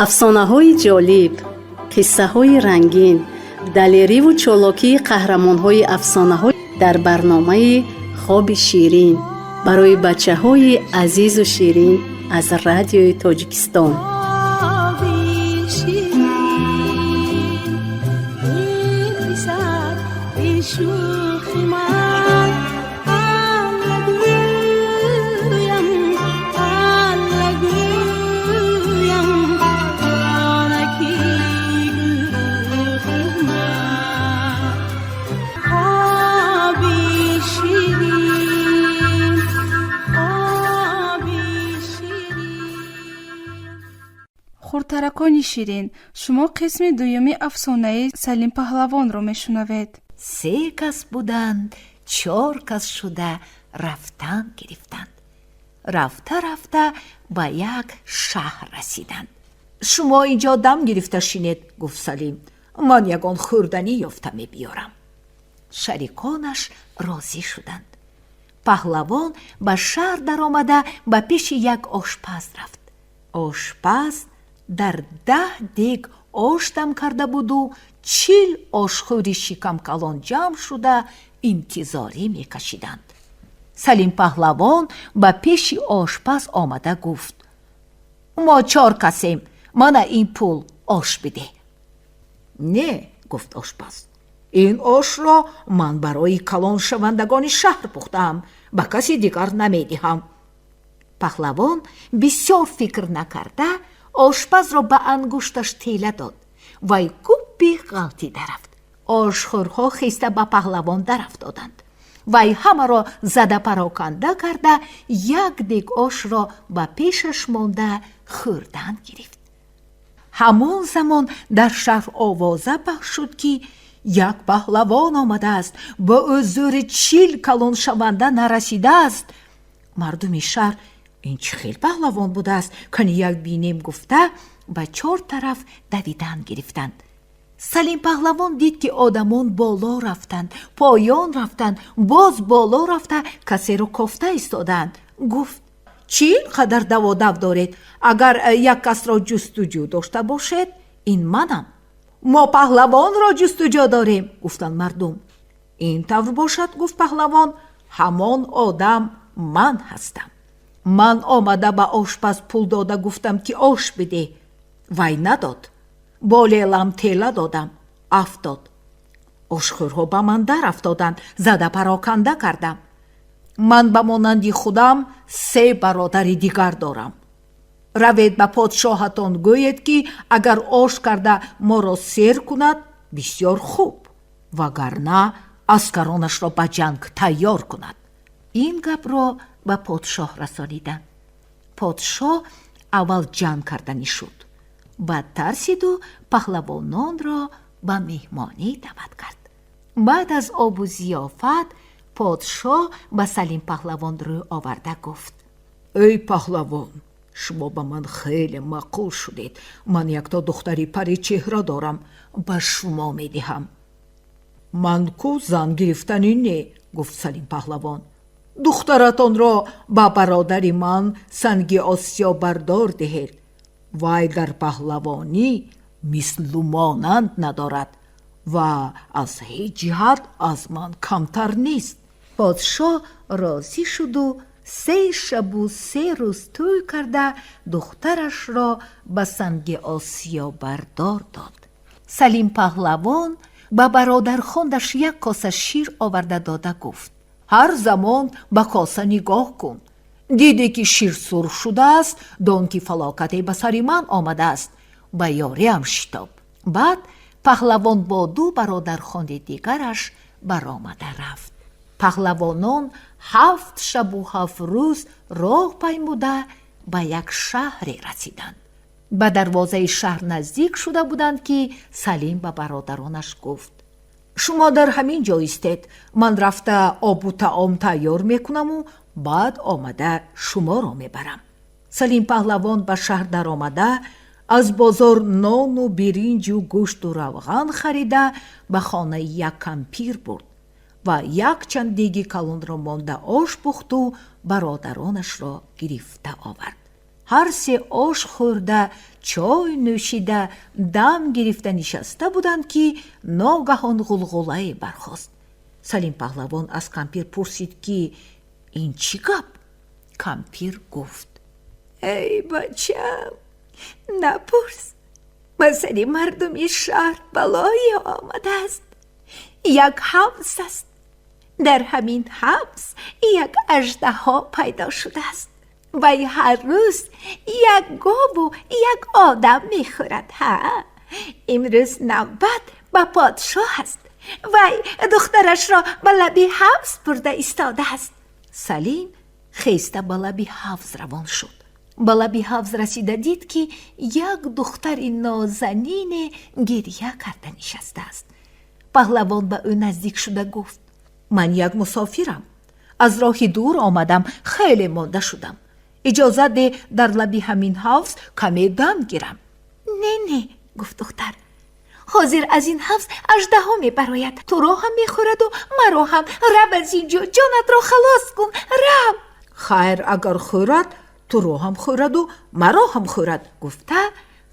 афсонаҳои ҷолиб, қиссаҳои рангин, далериву чолокии қаҳрамонҳои афсонаҳо дар барномаи хоби ширин барои бачаҳои азизу ширин аз радиои Тоҷикистон. хурдтаракони ширин, шумо қисми дуюми афсонаи Салим Паҳлавонро мешунавед. 3 кас буданд, 4 кас шуда рафтан гирифтанд. рафта рафта ба як шаҳр расиданд. шумо инҷо дам гирифта шинед, гуфт Салим. ман ягон хӯрданӣ ёфта мебиёрам. шариконаш розӣ шуданд. паҳлавон ба шаҳр даромада ба пеши як ошпаз рафт. ошпаз дар 10 дег ош дам карда буду 40 ошхӯри шикамкалон ҷамъ шуда интизорӣ мекашиданд. Салим Паҳлавон ба пеши ошпаз омада гуфт: мо 4 касем, мана ин пул ош бидеҳ. не, гуфт ошпаз, ин ошро ман барои калоншавандагони шаҳр пухтаам, ба каси дигар намедиҳам. паҳлавон бисёр фикр накарда ошпазро ба ангушташ тела дод. вай гуппи ғалтида рафт. ошхӯрҳо хиста ба паҳлавон дарафтоданд. вай ҳамаро зада пароканда карда як дег ошро ба пешаш монда хӯрдан гирифт. ҳамон замон дар шаҳр овоза пахш шуд ки як паҳлавон омадааст, ба ӯ зӯри 40 калоншаванда нарасидааст. мардуми шаҳр ин чӣ хел паҳлавон будааст, кани як бинем гуфта ба 4 тараф давидан гирифтанд. Салим Паҳлавон дид ки одамон боло рафтанд, поён рафтанд, боз боло рафта касеро кофта истоданд. гуфт: чӣ ин қадар даводав доред? агар як касро ҷустуҷӯ дошта бошед, ин манам. мо паҳлавонро ҷустуҷӯ дорем, гуфтанд мардум. ин тавр бошад, гуфт паҳлавон, ҳамон одам ман ҳастам. ман омада ба ошпаз пул дода гуфтам ки ош бидеҳ. вай надод. бо лелам тела додам, афтод. ошхӯрҳо ба ман дарафтоданд, зада пароканда кардам. ман ба монанди худам 3 бародари дигар дорам. равед ба подшоҳатон гӯед ки агар ош карда моро сер кунад, бисёр хуб, вагарна аскаронашро ба ҷанг тайёр кунад. ин гапро ба подшоҳ расониданд. подшоҳ аввал ҷамъ карданӣ шуд. баъд тарсиду паҳлавононро ба меҳмонӣ даъват кард. баъд аз обу зиёфат подшоҳ ба Салим Паҳлавон рӯй оварда гуфт: эй паҳлавон, шумо ба ман хеле маъқул шудед. ман якто духтари паричеҳра дорам, ба шумо медиҳам. ман ку зан гирифтанӣ не, гуфт Салим Паҳлавон. духтаратонро ба бародари ман Санги Осиё бардор диҳед. вай дар паҳлавонӣ мислу монанд надорад ва аз ҳеҷ ҷиҳат аз ман камтар нест. подшоҳ розӣ шуду 3 шабу 3 рӯз тӯй карда духтарашро ба Санги Осиё бардор дод. Салим Паҳлавон ба бародархондаш як коса шир оварда дода гуфт: ҳар замон ба коса нигоҳ кун. диде ки шир сурх шудааст, дон ки фалокате ба сари ман омадааст. ба ёриам шитоб. баъд паҳлавон бо 2 бародархони дигараш баромада рафт. паҳлавонон 7 шабу 7 рӯз роҳ паймуда ба як шаҳре расиданд. ба дарвозаи шаҳр наздик шуда буданд ки Салим ба бародаронаш гуфт: шумо дар ҳамин ҷо истед, ман рафта обу таом тайёр мекунаму баъд омада шуморо мебарам. Салим Паҳлавон ба шаҳр даромада аз бозор нону биринҷу гӯшту равған харида ба хонаи як кампир бурд ва якчанд деги калонро монда ош пухту бародаронашро гирифта овард. هر سه آش خورده، چای نوشیده، دم گرفته نشسته بودند که ناگهان غلغله برخاست. سلیم پهلوان از کمپیر پرسید که این چی گپ؟ کمپیر گفت ای بچم، نپرس، مثل مردم شهر بلایی آمده است. یک حبس است. در همین حبس یک اژدها پیدا شده است. وی هر روز یک گاو و یک آدم میخورد. امروز نوبت به پادشاه است. وی دخترش را به لب حبس برده ایستاده است. سلیم خیسته به لب حبس روان شد. به لب حبس رسیده دید که یک دختر نازنین گریه کرده نشسته است. پهلوان به او نزدیک شده گفت من یک مسافرم. از راه دور آمدم، خیلی مانده شدم. اجازه ده در لب همین حوض کمی دم گیرم. نه گفت دختر، حاضر از این حوض اژدها میبراید. تو را هم میخورد و مرا هم. رب از اینجا، جانت را خلاص کن، رب. خیر، اگر خورد تو را هم خورد و مرا هم خورد، گفته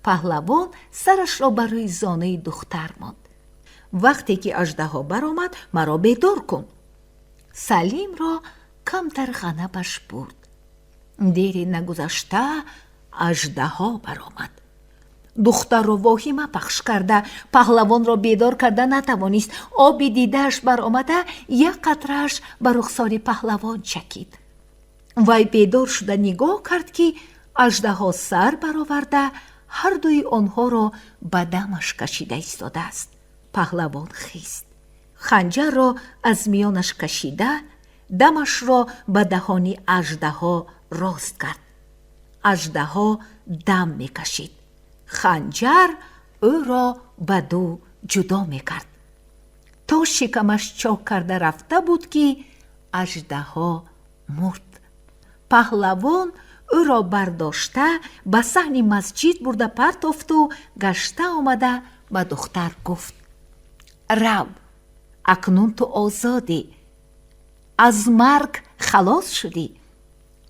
پهلوان سرش را بر روی زانه دختر ماند. وقتی که اژدها برآمد مرا بیدار کن. سلیم را کمتر غضبش برد. دیری نگذشته اژدها برآمد. دختر را واهمه پخش کرده پهلوان را بیدار کرده نتوانست. آبی دیدهش برآمده یک قطره‌اش بر رخسار پهلوان چکید. وی بیدار شده نگاه کرد که اژدها سر برآورده هر دوی آنها را به دمش کشیده ایستاده است. پهلوان خیست، خنجر را از میانش کشیده دمش را به دهان اژدها راست کرد. اژدها دم میکشید. خنجر او را به دو جدا میکرد. تا شکمش چاک کرده رفته بود که اژدها مرد. پهلوان او را برداشته به صحن مسجد برده پرتافت و گشته آمده به دختر گفت رب، اکنون تو آزادی، از مرگ خلاص شدی.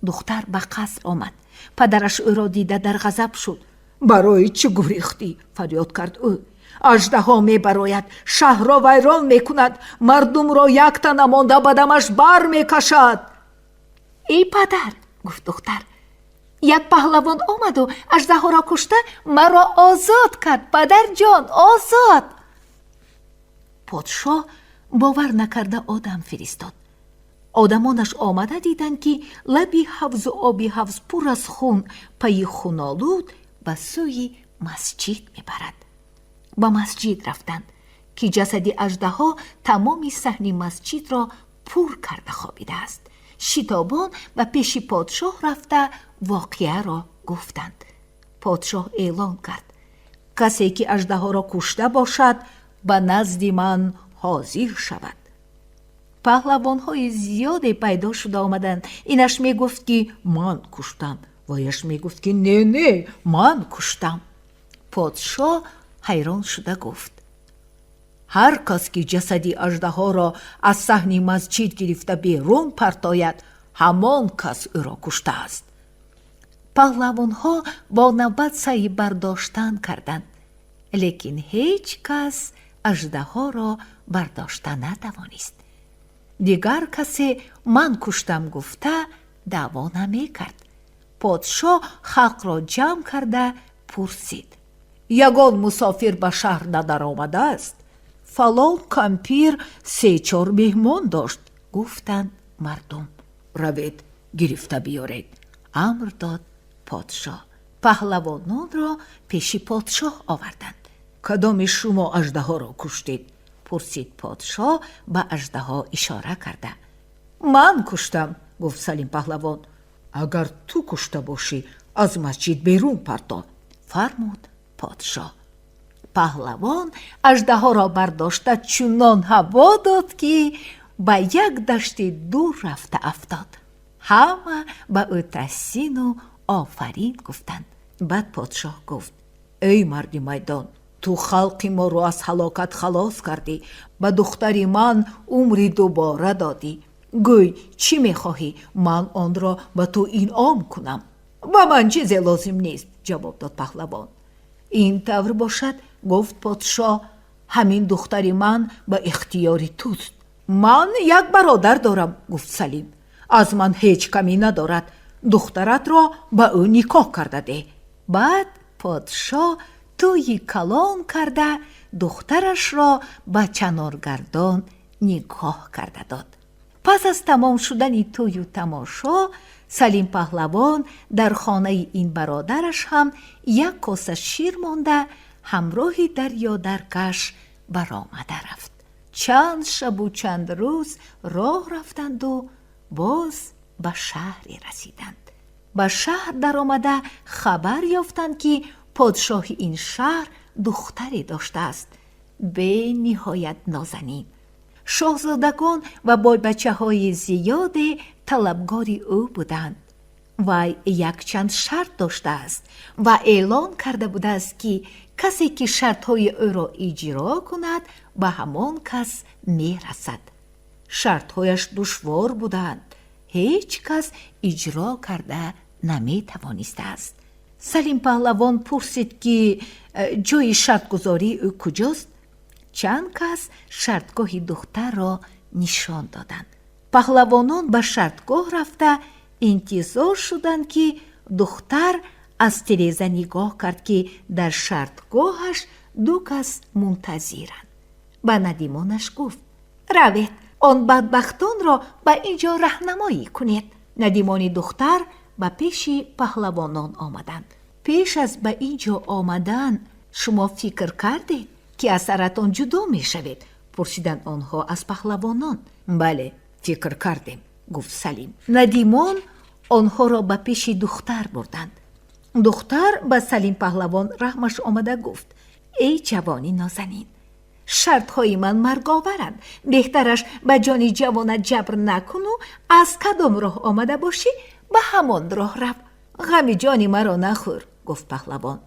دختر به قصر آمد. پدرش او را دیده در غضب شد. برای چه گریختی؟ فریاد کرد او. اژدها میبراید، شهر را ویران میکند، مردم را یک تن نمانده به دمش بر میکشد. ای پدر، گفت دختر، یک پهلوان آمد و اژدها را کشته مرا آزاد کرد. پدر جان، آزاد. پادشاه باور نکرده آدم فرستاد. آدمانش آمده دیدند که لبی حوض و آبی حوض پر از خون پی خونالود به سوی مسجد میبرد. به مسجد رفتند که جسد اژدها تمام صحن مسجد را پر کرده خوابیده است. شتابان و پیش پادشاه رفته واقعه را گفتند. پادشاه اعلان کرد کسی که اژدها را کشته باشد به نزد من حاضر شود. پهلوان‌های زیادی پیدا شده آمدند. اینش میگفت که من کشتم، وایش میگفت که نه من کشتم. پادشاه حیران شده گفت هر کس که جسدی اژدها را از صحن مسجد گرفته بیرون پرتاید، همان کس او را کشته است. پهلوان‌ها با نوبت سعی برداشتن کردند، لیکن هیچ کس اژدها را برداشته نتوانست. دیگر کسی من کشتم گفته دعوا نمی کرد. پادشاه خلق را جمع کرده پرسید یگان مسافر به شهر ندر آمده است؟ فلان کمپیر 3-4 مهمان داشت. گفتند مردم روید گرفته بیارید. امر داد پادشاه. پهلوانان را پیش پادشاه آوردند. کدام شما اژدها را کشتید؟ پرسید پادشاه به اژدها اشاره کرده. من کشتم، گفت سلیم پهلوان. اگر تو کشته باشی از مسجد بیرون پرتاب، فرمود پادشاه. پهلوان اژدها را برداشته چنان هوا داد که به یک دشت دور رفته افتاد. همه به او تحسین و آفرین گفتند. بعد پادشاه گفت ای مرد میدان، تو خلق ما رو از هلاکت خلاص کردی، به دختری من عمری دوباره دادی. گوی چی میخواهی من آن را به تو انعام کنم؟ با من چیزی لازم نیست، جواب داد پهلوان. این طور باشد، گفت پادشاه، همین دختری من به اختیار توست. من یک برادر دارم، گفت سلیم. از من هیچ کمی ندارد. دخترت را به او نکاح کرده ده. بعد پادشاه توی کلان کرده دخترش را به چنارگردان نکاح کرده داد. پس از تمام شدن توی و تماشا، سلیم پهلوان در خانه این برادرش هم یک کاسه شیر مانده همراه دریا در کش برآمده رفت. چند شب و چند روز راه رفتند و باز به شهری رسیدند. به شهر در آمده خبر یافتند که پادشاه این شهر دختری داشته است، به نهایت نازنین. شاهزادگان و با بچه های زیاد طلبگار او بودند و یک چند شرط داشته است و اعلان کرده بوده است که کسی که شرط های او را اجرا کند به همان کس می رسد. شرط هایش دشوار بودند، هیچ کس اجرا کرده نمی توانسته است. سلیم پهلوان پرسید که جای شرط گذاری او کجاست؟ چند کس شرطگاه دختر را نشان دادند. پهلوانان به شرطگاه رفته انتظار شدند که دختر از تیریزه نگاه کرد که در شرطگاهش دو کس منتظرند. به ندیمانش گفت روید آن بدبختان را به اینجا راهنمایی کنید. ندیمان دختر به پیش پهلوانان آمدند. پیش از به اینجا آمدن شما فکر کردید که از سرتان جدا می شوید؟ پرسیدند آنها از پهلوانان. بله فکر کردیم، گفت سلیم. ندیمان آنها را به پیش دختر بردند. دختر به سلیم پهلوان رحمش آمده گفت ای جوانی نازنین، شرطهای من مرگاورند. بهترش به جانی جوانت جبر نکن و از کدام راه آمده باشی به همان راه رو. غم جانی مرا نخور، گفت پهلوان.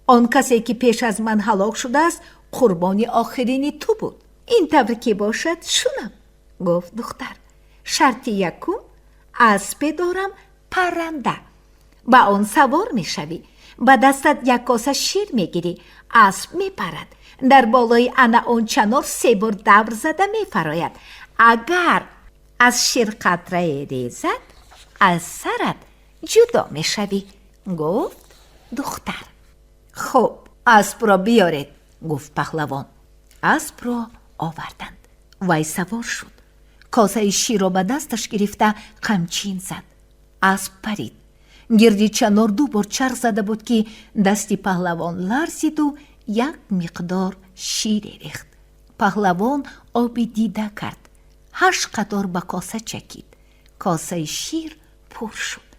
آن کسی که پیش از من هلاک شده است قربانی آخرین تو بود. این طور که باشد شونم، گفت دختر. شرط یکم، اسب دارم پرنده، با آن سوار می شوی، با دستت یک کاسه شیر می گیری، اسب می پرد، در بالای انا آن چنار 3 بار دور زده می فراید. اگر از شیر قطره ریزد از سرت جدا می شوی، گفت دختر. خب اسب را بیارید، گفت پهلوان. اسب را آوردند. وی سوار شد. کاسه شیر را به دستش گرفته قمچین زد. اسب پرید. گردی چنار 2 بار چرخ زده بود که دستی پهلوان لرزید و یک مقدار شیر ریخت. پهلوان آبی دیده کرد. 8 قطار به کاسه چکید. کاسه شیر پر شد.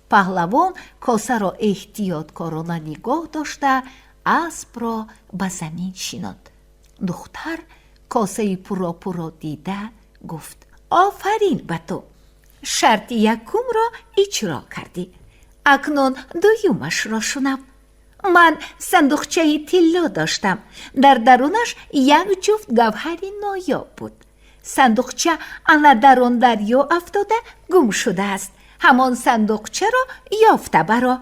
پهلوان کاسه را احتیاطکارانه نگاه داشته اسب را به زمین شیناند. دختر کاسه پورا دیده گفت آفرین به تو، شرط یکم را اجرا کردی. اکنون دویمش را شنو. من صندوقچه طلا داشتم، در درونش یک جفت گوهر نایاب بود. صندوقچه انا در آن دریا افتاده گم شده است. همان صندوقچه را یافته برا.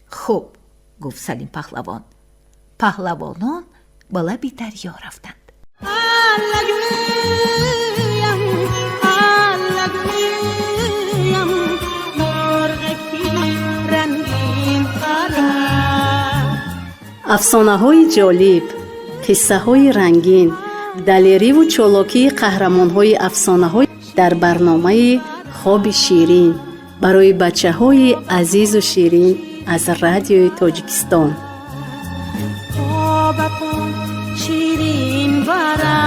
خوب، گفت سلیم پهلوان. پهلوانان به لب دریا رفتند. افسانه‌های جالب، قصه‌های رنگین، دلیری و چالاکی قهرمان‌های افسانه‌های در برنامه خواب شیرین برای بچه‌های عزیز و شیرین از رادیوی تاجیکستان. شیرین برام